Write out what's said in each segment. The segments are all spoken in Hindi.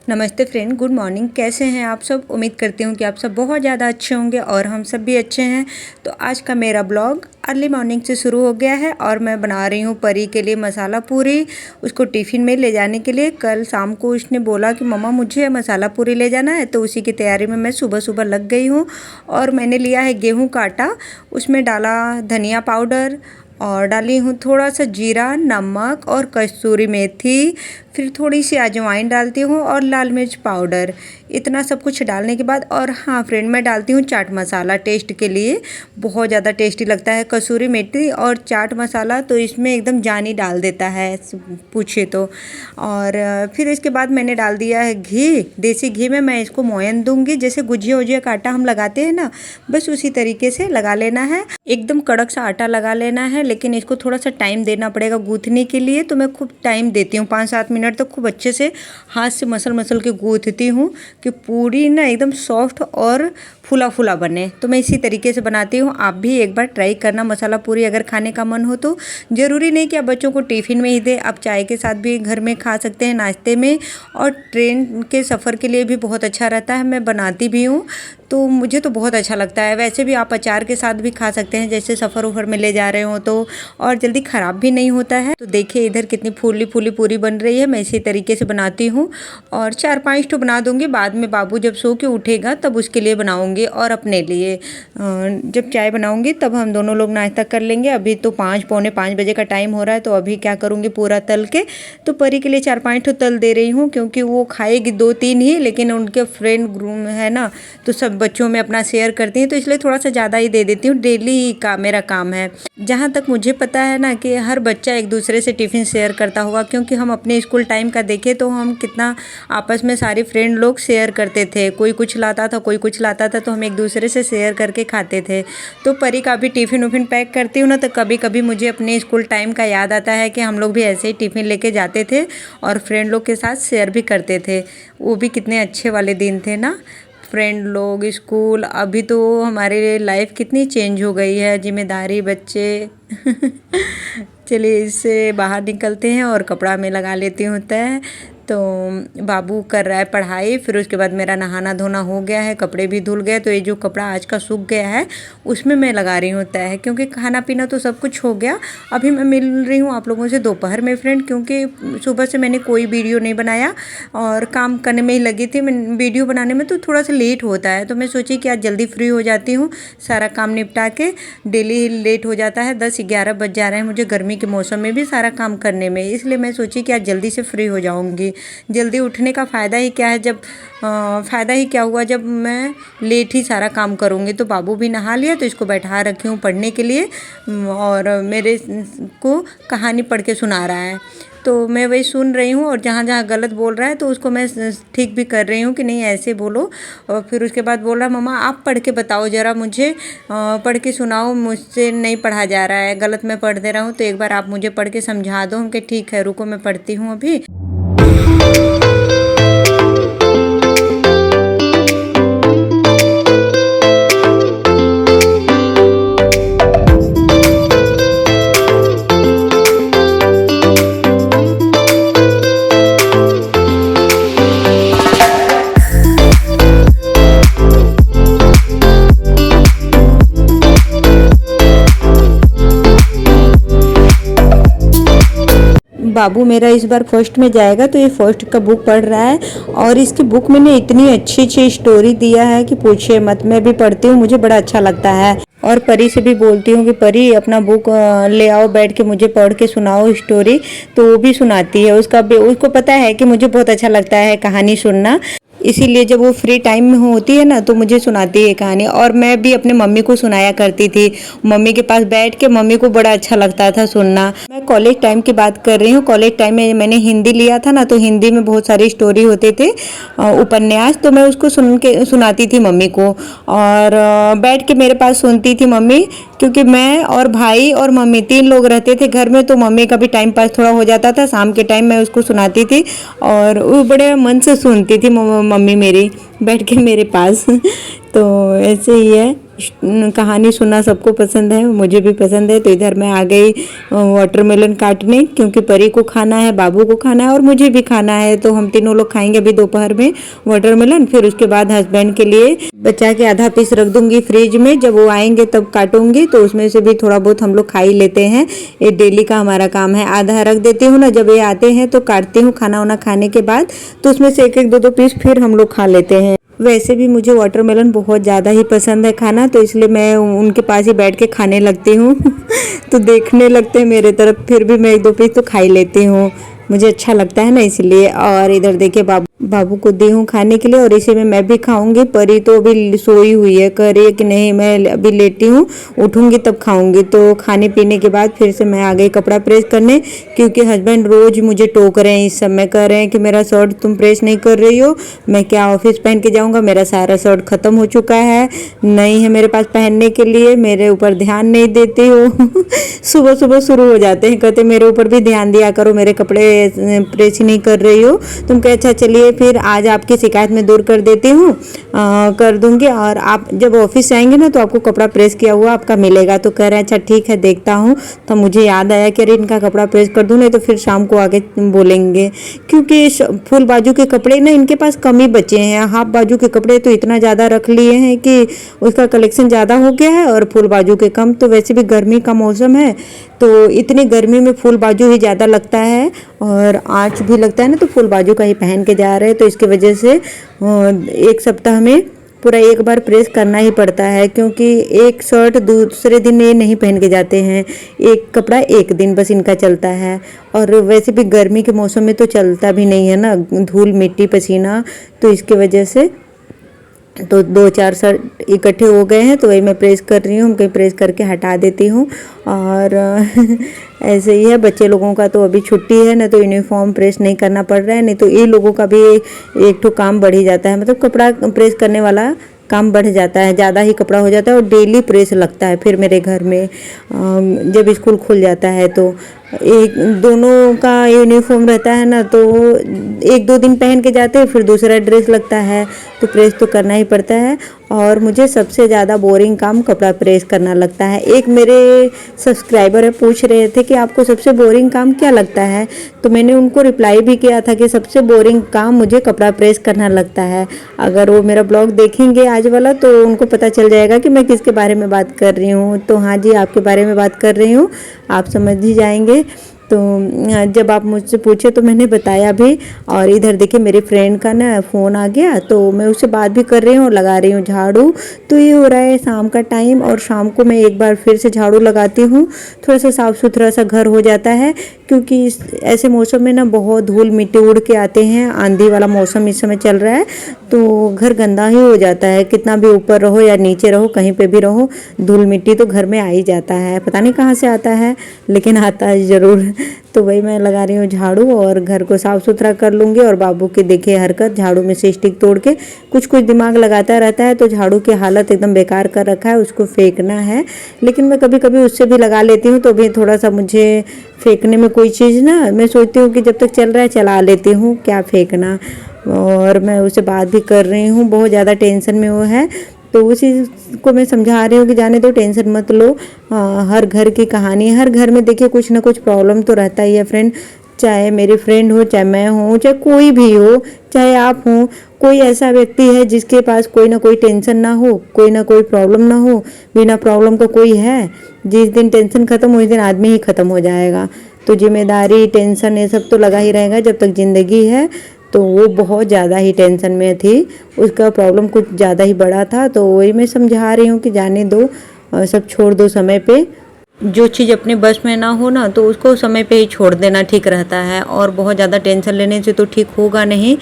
नमस्ते फ्रेंड, गुड मॉर्निंग। कैसे हैं आप सब? उम्मीद करती हूँ कि आप सब बहुत ज़्यादा अच्छे होंगे और हम सब भी अच्छे हैं। तो आज का मेरा ब्लॉग अर्ली मॉर्निंग से शुरू हो गया है और मैं बना रही हूँ परी के लिए मसाला पूरी, उसको टिफ़िन में ले जाने के लिए। कल शाम को उसने बोला कि मम्मा मुझे मसाला पूरी ले जाना है, तो उसी की तैयारी में मैं सुबह सुबह लग गई हूँ। और मैंने लिया है गेहूँ का आटा, उसमें डाला धनिया पाउडर और डाली हूँ थोड़ा सा जीरा, नमक और कसूरी मेथी, फिर थोड़ी सी अजवाइन डालती हूँ और लाल मिर्च पाउडर। इतना सब कुछ डालने के बाद, और हाँ फ्रेंड, मैं डालती हूँ चाट मसाला टेस्ट के लिए, बहुत ज़्यादा टेस्टी लगता है। कसूरी मेथी और चाट मसाला तो इसमें एकदम जान ही डाल देता है, पूछे तो। और फिर इसके बाद मैंने डाल दिया है घी। देसी घी में मैं इसको मोयन दूंगी, जैसे गुजिया उजिया का आटा हम लगाते हैं ना, बस उसी तरीके से लगा लेना है। एकदम कड़क सा आटा लगा लेना है, लेकिन इसको थोड़ा सा टाइम देना पड़ेगा गूँथने के लिए। तो मैं खूब टाइम देती हूँ, 5-7 मिनट तक खूब अच्छे से हाथ से मसल मसल के गूँथती हूँ कि पूरी ना एकदम सॉफ्ट और फूला फूला बने। तो मैं इसी तरीके से बनाती हूँ। आप भी एक बार ट्राई करना मसाला पूरी, अगर खाने का मन हो तो। ज़रूरी नहीं कि आप बच्चों को टिफ़िन में ही दें, आप चाय के साथ भी घर में खा सकते हैं, नाश्ते में। और ट्रेन के सफ़र के लिए भी बहुत अच्छा रहता है, मैं बनाती भी हूँ, तो मुझे तो बहुत अच्छा लगता है। वैसे भी आप अचार के साथ भी खा सकते हैं, जैसे सफ़र उफ़र में ले जा रहे हो तो, और जल्दी ख़राब भी नहीं होता है। तो देखिए इधर कितनी फूली फूली पूरी बन रही है। मैं इसी तरीके से बनाती हूँ और 4-5 तो बना दूँगी। बाद में बाबू जब सो के उठेगा तब उसके लिए बनाऊँगी और अपने लिए जब चाय बनाऊँगी तब हम दोनों लोग नाश्ता कर लेंगे। अभी तो 5-पौने 5 बजे का टाइम हो रहा है, तो अभी क्या करूँगी, पूरा तल के तो परी के लिए 4-5 तो तल दे रही हूँ, क्योंकि वो खाएगी 2-3 ही, लेकिन उनके फ्रेंड ग्रुप है ना, तो सब बच्चों में अपना शेयर करती हैं, तो इसलिए थोड़ा सा ज़्यादा ही दे देती हूँ। डेली का मेरा काम है। जहाँ तक मुझे पता है ना कि हर बच्चा एक दूसरे से टिफ़िन शेयर करता होगा, क्योंकि हम अपने स्कूल टाइम का देखें तो हम कितना आपस में सारे फ्रेंड लोग शेयर करते थे। कोई कुछ लाता था, कोई कुछ लाता था, तो हम एक दूसरे से शेयर करके खाते थे। तो परी का भी टिफ़िन उफ़िन पैक करती हूँ ना, तो कभी कभी मुझे अपने स्कूल टाइम का याद आता है कि हम लोग भी ऐसे ही टिफ़िन लेके जाते थे और फ्रेंड लोग के साथ शेयर भी करते थे। वो भी कितने अच्छे वाले दिन थे ना, फ्रेंड लोग, स्कूल। अभी तो हमारे लाइफ कितनी चेंज हो गई है, जिम्मेदारी, बच्चे। चलिए इससे बाहर निकलते हैं और कपड़ा में लगा लेती हूँ तय। तो बाबू कर रहा है पढ़ाई, फिर उसके बाद मेरा नहाना धोना हो गया है, कपड़े भी धुल गए। तो ये जो कपड़ा आज का सूख गया है उसमें मैं लगा रही हूँ तय, क्योंकि खाना पीना तो सब कुछ हो गया। अभी मैं मिल रही हूँ आप लोगों से दोपहर में फ्रेंड, क्योंकि सुबह से मैंने कोई वीडियो नहीं बनाया और काम करने में ही लगी थी। मैं वीडियो बनाने में तो थोड़ा सा लेट होता है, तो मैं सोची कि आज जल्दी फ्री हो जाती हूँ, सारा काम निपटा के। डेली लेट हो जाता है, 10-11 बज जा रहे हैं मुझे गर्मी के मौसम में भी सारा काम करने में, इसलिए मैं सोची कि आज जल्दी से फ्री हो जाऊँगी। जल्दी उठने का फ़ायदा ही क्या है, जब फ़ायदा ही क्या हुआ जब मैं लेट ही सारा काम करूँगी। तो बाबू भी नहा लिया, तो इसको बैठा रखी हूँ पढ़ने के लिए, और मेरे को कहानी पढ़ के सुना रहा है, तो मैं वही सुन रही हूँ। और जहाँ जहाँ गलत बोल रहा है तो उसको मैं ठीक भी कर रही हूँ कि नहीं ऐसे बोलो। और फिर उसके बाद बोल रहा, मम्मा आप पढ़ के बताओ ज़रा मुझे, पढ़ के सुनाओ, मुझसे नहीं पढ़ा जा रहा है, गलत मैं पढ़ दे रहा हूँ, तो एक बार आप मुझे पढ़ के समझा दो। हम कि ठीक है, रुको मैं पढ़ती हूँ अभी। बाबू मेरा इस बार फर्स्ट में जाएगा, तो ये फर्स्ट का बुक पढ़ रहा है, और इसकी बुक में ने इतनी अच्छी अच्छी स्टोरी दिया है कि पूछिए मत। मैं भी पढ़ती हूँ, मुझे बड़ा अच्छा लगता है। और परी से भी बोलती हूँ कि परी अपना बुक ले आओ, बैठ के मुझे पढ़ के सुनाओ स्टोरी, तो वो भी सुनाती है। उसको पता है कि मुझे बहुत अच्छा लगता है कहानी सुनना, इसीलिए जब वो फ्री टाइम में होती है ना तो मुझे सुनाती है कहानी। और मैं भी अपने मम्मी को सुनाया करती थी, मम्मी के पास बैठ के, मम्मी को बड़ा अच्छा लगता था सुनना। मैं कॉलेज टाइम की बात कर रही हूँ। कॉलेज टाइम में मैंने हिंदी लिया था ना, तो हिंदी में बहुत सारी स्टोरी होते थे, उपन्यास, तो मैं उसको सुनाती थी मम्मी को, और बैठ के मेरे पास सुनती थी मम्मी, क्योंकि मैं और भाई और मम्मी 3 लोग रहते थे घर में, तो मम्मी का भी टाइम पास थोड़ा हो जाता था। शाम के टाइम मैं उसको सुनाती थी और वो बड़े मन से सुनती थी मम्मी मेरी बैठ के मेरे पास। तो ऐसे ही है। कहानी सुनना सबको पसंद है, मुझे भी पसंद है। तो इधर मैं आ गई वाटरमेलन काटने, क्योंकि परी को खाना है, बाबू को खाना है और मुझे भी खाना है। तो हम तीनों लोग खाएंगे अभी दोपहर में वाटरमेलन। फिर उसके बाद हस्बैंड के लिए बचा के आधा पीस रख दूंगी फ्रिज में, जब वो आएंगे तब काटूंगी। तो उसमें से भी थोड़ा बहुत हम लोग खा ही लेते हैं, ये डेली का हमारा काम है। आधा रख देती हूँ ना, जब ये आते हैं तो काटती हूँ खाना वाना खाने के बाद, तो उसमें से एक एक दो दो पीस फिर हम लोग खा लेते हैं। वैसे भी मुझे वाटरमेलन बहुत ज़्यादा ही पसंद है खाना, तो इसलिए मैं उनके पास ही बैठ के खाने लगती हूँ तो देखने लगते हैं मेरे तरफ, फिर भी मैं एक दो पीस तो खा ही लेती हूँ, मुझे अच्छा लगता है ना इसलिए। और इधर देखिए बाबू को दी हूँ खाने के लिए, और इसी में मैं भी खाऊंगी। परी तो अभी सोई हुई है, कह रही है कि नहीं मैं अभी लेटी हूँ, उठूंगी तब खाऊंगी। तो खाने पीने के बाद फिर से मैं आ गई कपड़ा प्रेस करने, क्योंकि हस्बैंड रोज मुझे टोक रहे हैं इस समय, कह रहे हैं कि मेरा शर्ट तुम प्रेस नहीं कर रही हो, मैं क्या ऑफिस पहन के जाऊँगा, मेरा सारा शर्ट खत्म हो चुका है, नहीं है मेरे पास पहनने के लिए, मेरे ऊपर ध्यान नहीं देते हो सुबह सुबह शुरू हो जाते हैं, कहते मेरे ऊपर भी ध्यान दिया करो, मेरे कपड़े प्रेस ही नहीं कर रही हो तुम। कहे अच्छा चलिए फिर आज आपकी शिकायत मैं दूर कर देती हूँ, कर दूंगी, और आप जब ऑफिस से आएंगे ना तो आपको कपड़ा प्रेस किया हुआ आपका मिलेगा। तो कह रहे हैं अच्छा ठीक है देखता हूँ। तो मुझे याद आया कि अरे इनका कपड़ा प्रेस कर दूँ, नहीं तो फिर शाम को आके बोलेंगे, क्योंकि फुल बाजू के कपड़े ना इनके पास कम ही बचे हैं। हाफ बाजू के कपड़े तो इतना ज़्यादा रख लिए हैं कि उसका कलेक्शन ज़्यादा हो गया है, और फुल बाजू के कम। तो वैसे भी गर्मी का मौसम है, तो इतनी गर्मी में फुल बाजू ही ज़्यादा लगता है, और आँच भी लगता है ना, तो फुल बाजू का ही पहन के जा रहे हैं। तो इसकी वजह से एक सप्ताह में पूरा एक बार प्रेस करना ही पड़ता है, क्योंकि एक शर्ट दूसरे दिन ये नहीं पहन के जाते हैं, एक कपड़ा एक दिन बस इनका चलता है। और वैसे भी गर्मी के मौसम में तो चलता भी नहीं है ना, धूल मिट्टी पसीना, तो इसकी वजह से तो दो चार शर्ट इकट्ठे हो गए हैं, तो वही मैं प्रेस कर रही हूँ, कहीं प्रेस करके हटा देती हूँ। और ऐसे ही है, बच्चे लोगों का तो अभी छुट्टी है ना, तो यूनिफॉर्म प्रेस नहीं करना पड़ रहा है, नहीं तो ये लोगों का भी एक तो काम बढ़ ही जाता है, मतलब कपड़ा प्रेस करने वाला काम बढ़ जाता है, ज़्यादा ही कपड़ा हो जाता है, और डेली प्रेस लगता है फिर मेरे घर में जब स्कूल खुल जाता है। तो एक दोनों का यूनिफॉर्म रहता है ना, तो एक दो दिन पहन के जाते हैं, फिर दूसरा ड्रेस लगता है, तो प्रेस तो करना ही पड़ता है। और मुझे सबसे ज़्यादा बोरिंग काम कपड़ा प्रेस करना लगता है। एक मेरे सब्सक्राइबर है पूछ रहे थे कि आपको सबसे बोरिंग काम क्या लगता है, तो मैंने उनको रिप्लाई भी किया था कि सबसे बोरिंग काम मुझे कपड़ा प्रेस करना लगता है। अगर वो मेरा ब्लॉग देखेंगे आज वाला, तो उनको पता चल जाएगा कि मैं किसके बारे में बात कर रही हूँ। तो हाँ जी, आपके बारे में बात कर रही हूँ, आप समझ ही जाएंगे। तो जब आप मुझसे पूछे तो मैंने बताया भी। और इधर देखिए मेरे फ्रेंड का ना फ़ोन आ गया, तो मैं उससे बात भी कर रही हूँ, लगा रही हूँ झाड़ू। तो ये हो रहा है शाम का टाइम, और शाम को मैं एक बार फिर से झाड़ू लगाती हूँ, थोड़ा सा साफ़ सुथरा सा घर हो जाता है, क्योंकि ऐसे मौसम में ना बहुत धूल मिट्टी उड़ के आते हैं, आंधी वाला मौसम इस समय चल रहा है, तो घर गंदा ही हो जाता है। कितना भी ऊपर रहो या नीचे रहो, कहीं पे भी रहो, धूल मिट्टी तो घर में आ ही जाता है, पता नहीं कहाँ से आता है, लेकिन आता है ज़रूर। तो वही मैं लगा रही हूँ झाड़ू, और घर को साफ़ सुथरा कर लूँगी। और बाबू की देखिए हरकत, झाड़ू में से स्टिक तोड़ के कुछ कुछ दिमाग लगाता रहता है, तो झाड़ू की हालत एकदम बेकार कर रखा है, उसको फेंकना है। लेकिन मैं कभी कभी उससे भी लगा लेती हूँ, तो भी थोड़ा सा मुझे फेंकने में कोई चीज़ ना, मैं सोचती हूँ कि जब तक चल रहा है चला लेती हूँ, क्या फेंकना। और मैं उससे बात भी कर रही हूँ, बहुत ज़्यादा टेंशन में वो है, तो उसी को मैं समझा रही हूँ कि जाने दो, टेंशन मत लो। हर घर की कहानी, हर घर में देखिए कुछ ना कुछ प्रॉब्लम तो रहता ही है फ्रेंड, चाहे मेरी फ्रेंड हो, चाहे मैं हूँ, चाहे कोई भी हो, चाहे आप हो, कोई ऐसा व्यक्ति है जिसके पास कोई ना कोई टेंशन ना हो, कोई ना कोई प्रॉब्लम ना हो। बिना प्रॉब्लम का कोई है? जिस दिन टेंशन खत्म हो, उस दिन आदमी ही खत्म हो जाएगा। तो जिम्मेदारी, टेंशन, ये सब तो लगा ही रहेगा जब तक ज़िंदगी है। तो वो बहुत ज़्यादा ही टेंशन में थी, उसका प्रॉब्लम कुछ ज़्यादा ही बड़ा था। तो वही मैं समझा रही हूँ कि जाने दो, सब छोड़ दो समय पे। जो चीज़ अपने बस में ना हो ना, तो उसको समय पे ही छोड़ देना ठीक रहता है, और बहुत ज़्यादा टेंशन लेने से तो ठीक होगा नहीं।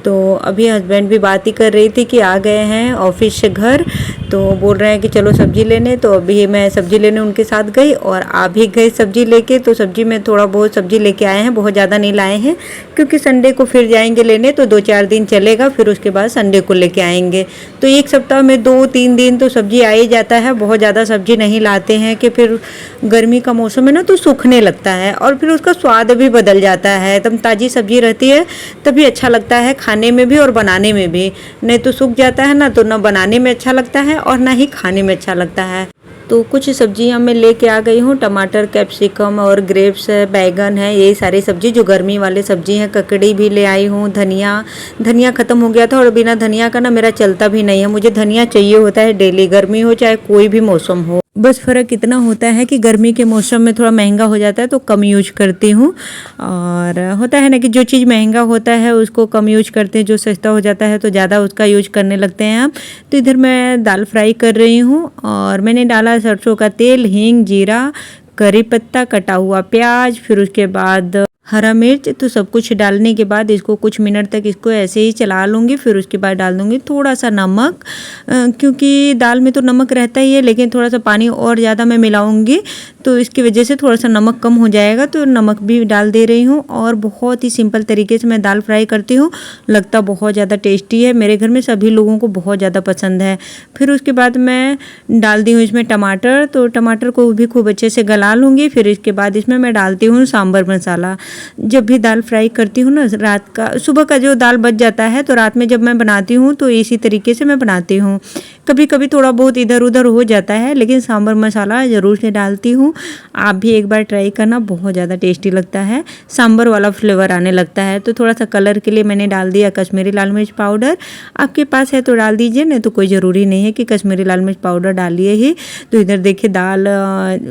तो अभी हस्बैंड भी बात ही कर रही थी कि आ गए हैं ऑफिस से घर, तो बोल रहे हैं कि चलो सब्ज़ी लेने। तो अभी मैं सब्ज़ी लेने उनके साथ गई, और आ भी गई सब्ज़ी लेके। तो सब्ज़ी में थोड़ा बहुत सब्ज़ी लेके आए हैं, बहुत ज़्यादा नहीं लाए हैं, क्योंकि संडे को फिर जाएंगे लेने, तो 2-4 दिन चलेगा, फिर उसके बाद संडे को लेके आएंगे। तो एक सप्ताह में 2-3 दिन तो सब्ज़ी आ ही जाता है। बहुत ज़्यादा सब्ज़ी नहीं लाते हैं कि फिर गर्मी का मौसम है ना, तो सूखने लगता है, और फिर उसका स्वाद भी बदल जाता है। एकदम ताज़ी सब्ज़ी रहती है तभी अच्छा लगता है खाने में भी और बनाने में भी, नहीं तो सूख जाता है ना, तो ना बनाने में अच्छा लगता है और ना ही खाने में अच्छा लगता है। तो कुछ सब्जियां मैं लेके आ गई हूँ, टमाटर, कैप्सिकम और ग्रेप्स है, बैगन है, यही सारी सब्जी जो गर्मी वाले सब्जी हैं। ककड़ी भी ले आई हूँ, धनिया ख़त्म हो गया था और बिना धनिया का ना मेरा चलता भी नहीं है। मुझे धनिया चाहिए होता है डेली, गर्मी हो चाहे कोई भी मौसम हो। बस फ़र्क इतना होता है कि गर्मी के मौसम में थोड़ा महंगा हो जाता है तो कम यूज करती हूँ, और होता है ना कि जो चीज़ महंगा होता है उसको कम यूज करते हैं, जो सस्ता हो जाता है तो ज़्यादा उसका यूज करने लगते हैं हम। तो इधर मैं दाल फ्राई कर रही हूँ और मैंने डाला सरसों का तेल, हींग, जीरा, करी पत्ता, कटा हुआ प्याज, फिर उसके बाद हरा मिर्च। तो सब कुछ डालने के बाद इसको कुछ मिनट तक इसको ऐसे ही चला लूँगी। फिर उसके बाद डाल दूँगी थोड़ा सा नमक, क्योंकि दाल में तो नमक रहता ही है, लेकिन थोड़ा सा पानी और ज़्यादा मैं मिलाऊँगी तो इसकी वजह से थोड़ा सा नमक कम हो जाएगा, तो नमक भी डाल दे रही हूँ। और बहुत ही सिंपल तरीके से मैं दाल फ्राई करती हूँ, लगता बहुत ज़्यादा टेस्टी है। मेरे घर में सभी लोगों को बहुत ज़्यादा पसंद है। फिर उसके बाद मैं डाल दी हूँ इसमें टमाटर, तो टमाटर को भी खूब अच्छे से गला लूँगी। फिर इसके बाद इसमें मैं डालती हूँ सांभर मसाला। जब भी दाल फ्राई करती हूँ ना, सुबह का जो दाल बच जाता है तो रात में जब मैं बनाती हूँ तो इसी तरीके से मैं बनाती हूँ। कभी कभी थोड़ा बहुत इधर उधर हो जाता है, लेकिन सांभर मसाला ज़रूर से डालती हूँ। आप भी एक बार ट्राई करना, बहुत ज़्यादा टेस्टी लगता है, सांभर वाला फ्लेवर आने लगता है। तो थोड़ा सा कलर के लिए मैंने डाल दिया कश्मीरी लाल मिर्च पाउडर। आपके पास है तो डाल दीजिए, नहीं तो कोई ज़रूरी नहीं है कि कश्मीरी लाल मिर्च पाउडर डालिए ही। तो इधर देखिए दाल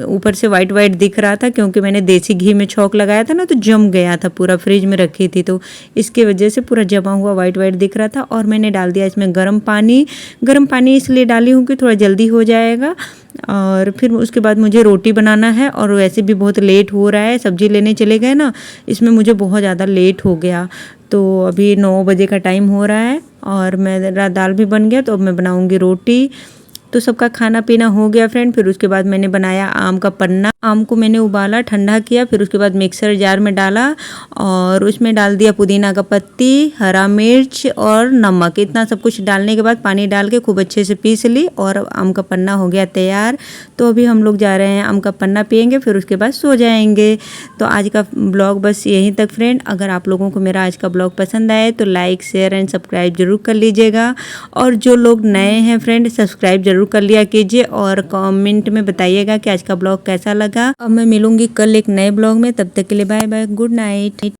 ऊपर से वाइट वाइट दिख रहा था, क्योंकि मैंने देसी घी में छौंक लगाया था ना, तो जम गया था पूरा, फ्रिज में रखी थी तो इसके वजह से पूरा जमा हुआ वाइट वाइट दिख रहा था। और मैंने डाल दिया इसमें गर्म पानी इसलिए डाली हूँ कि थोड़ा जल्दी हो जाएगा। और फिर उसके बाद मुझे रोटी बनाना है, और वैसे भी बहुत लेट हो रहा है, सब्जी लेने चले गए ना, इसमें मुझे बहुत ज़्यादा लेट हो गया। तो अभी 9 बजे का टाइम हो रहा है और मेरा दाल भी बन गया, तो अब मैं बनाऊँगी रोटी। तो सबका खाना पीना हो गया फ्रेंड। फिर उसके बाद मैंने बनाया आम का पन्ना। आम को मैंने उबाला, ठंडा किया, फिर उसके बाद मिक्सर जार में डाला और उसमें डाल दिया पुदीना का पत्ती, हरा मिर्च और नमक। इतना सब कुछ डालने के बाद पानी डाल के खूब अच्छे से पीस ली और आम का पन्ना हो गया तैयार। तो अभी हम लोग जा रहे हैं आम का पन्ना पियेंगे, फिर उसके बाद सो जाएंगे। तो आज का ब्लॉग बस यहीं तक फ्रेंड। अगर आप लोगों को मेरा आज का ब्लॉग पसंद आए तो लाइक, शेयर एंड सब्सक्राइब जरूर कर लीजिएगा। और जो लोग नए हैं फ्रेंड, सब्सक्राइब जरूर कर लिया कीजिए और कमेंट में बताइएगा कि आज का ब्लॉग कैसा लगा। अब मैं मिलूंगी कल एक नए ब्लॉग में, तब तक के लिए बाय बाय, गुड नाइट।